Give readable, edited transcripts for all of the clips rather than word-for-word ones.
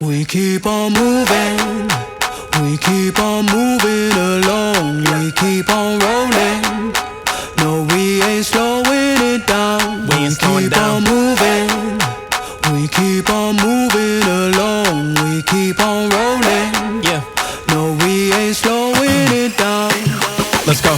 We keep on moving, we keep on moving along, we keep on rolling. No, we ain't slowing it down. We ain't slowing down. We keep on moving, we keep on moving along, we keep on rolling. Yeah. No, we ain't slowing it down. Let's go.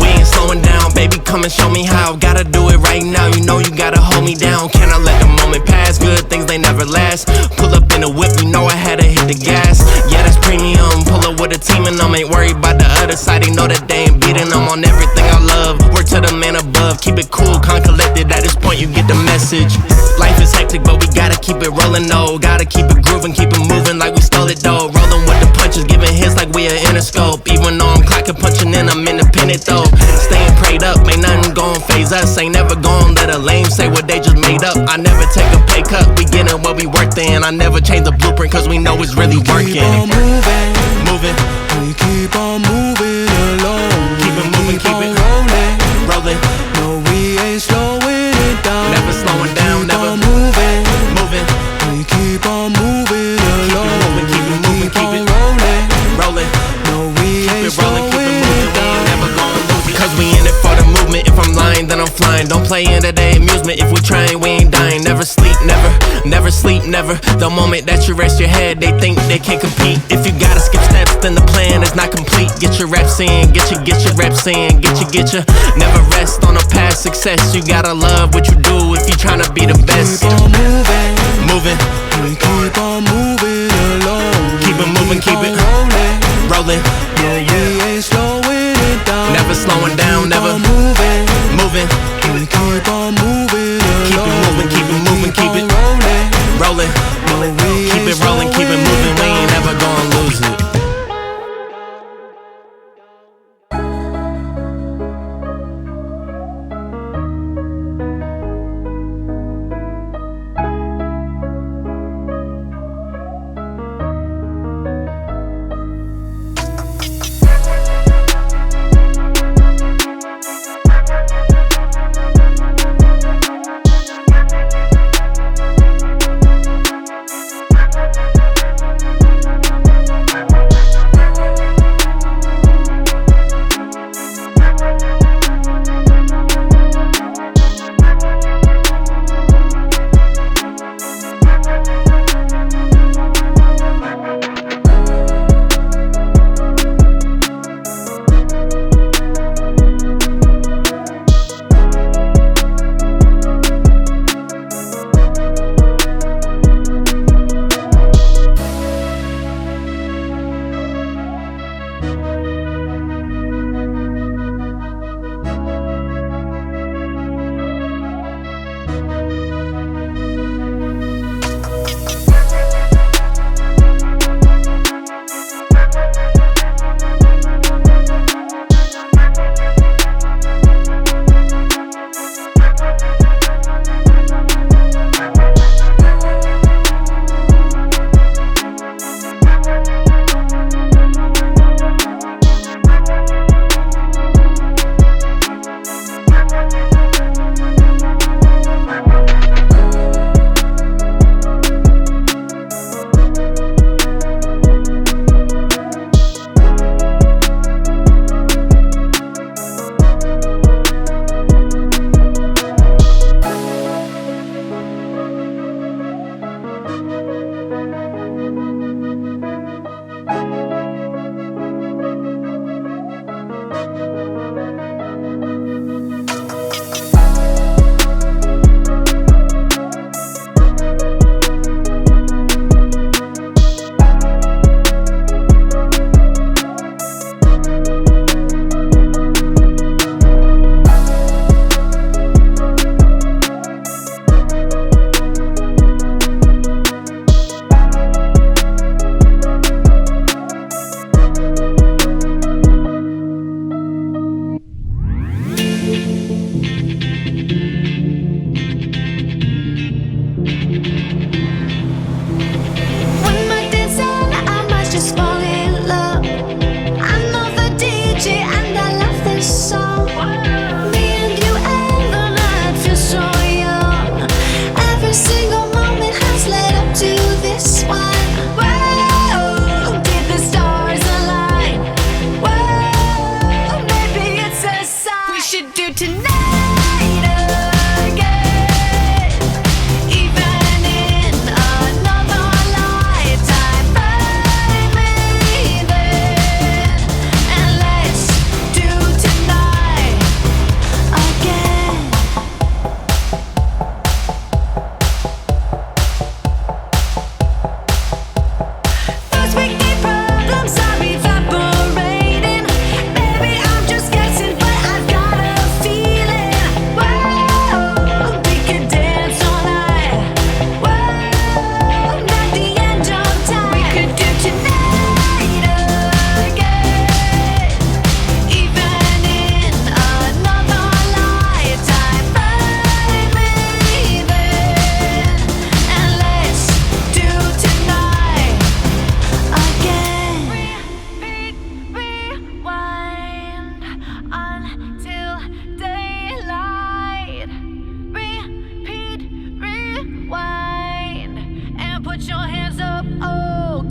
We ain't slowing down, baby, come and show me how. Gotta do it right now, you know you gotta hold me down. Can I let the moment pass? Good things, they never last. Pull up in a whip, you know I had to hit the gas. Yeah, that's premium, pull up with a team and ain't worried about the other side. They know that they ain't beating them on everything I love. Word to the man above, keep it cool, calm, collected. At this point you get the message. Life is hectic, but we gotta keep it rolling, though. Gotta keep it grooving, keep it moving like we stole it, though. Rolling with the punches, giving hits like we a Interscope. Even though I'm clocking, punching in, I'm independent, though. Staying prayed up, ain't nothing gon' phase us. Ain't never gon' let a lame say what they just made up. I never take a pay cut, we getting what we worth in. I never change the blueprint, cause we know it's really working. We keep on moving, Moving, we keep on moving along. keep it moving, keep it rolling. rolling. No, we ain't slowing it down. Never slowing down, We keep never on moving, moving, we keep on moving along. moving, keep it moving, keep on it rolling. rolling. No, we ain't Keep it rolling, keep it slowing moving, it we ain't down. never gon' lose it. Cause we in it for the movement, if I'm lying then I'm flying. Don't play into their amusement, if we trying we ain't dying. Never sleep, never sleep, never. The moment that you rest your head, they think they can't compete. If you gotta skip steps, then the plan is not complete. Get your reps in, get your reps in, get your. Never rest on a past success, you gotta love what you do if you tryna be the best. Keep on moving, Moving, we keep on moving along. keep it moving, keep it rolling. rolling. No, we ain't slowing it down. Never slowing down, Keep never on moving, moving, we keep on moving along. keep it moving, keep it moving, keep it rolling. rolling. No, we Keep ain't it rolling, keep it slowing moving, we down. ain't never gon' lose it.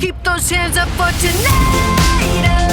Keep those hands up for tonight.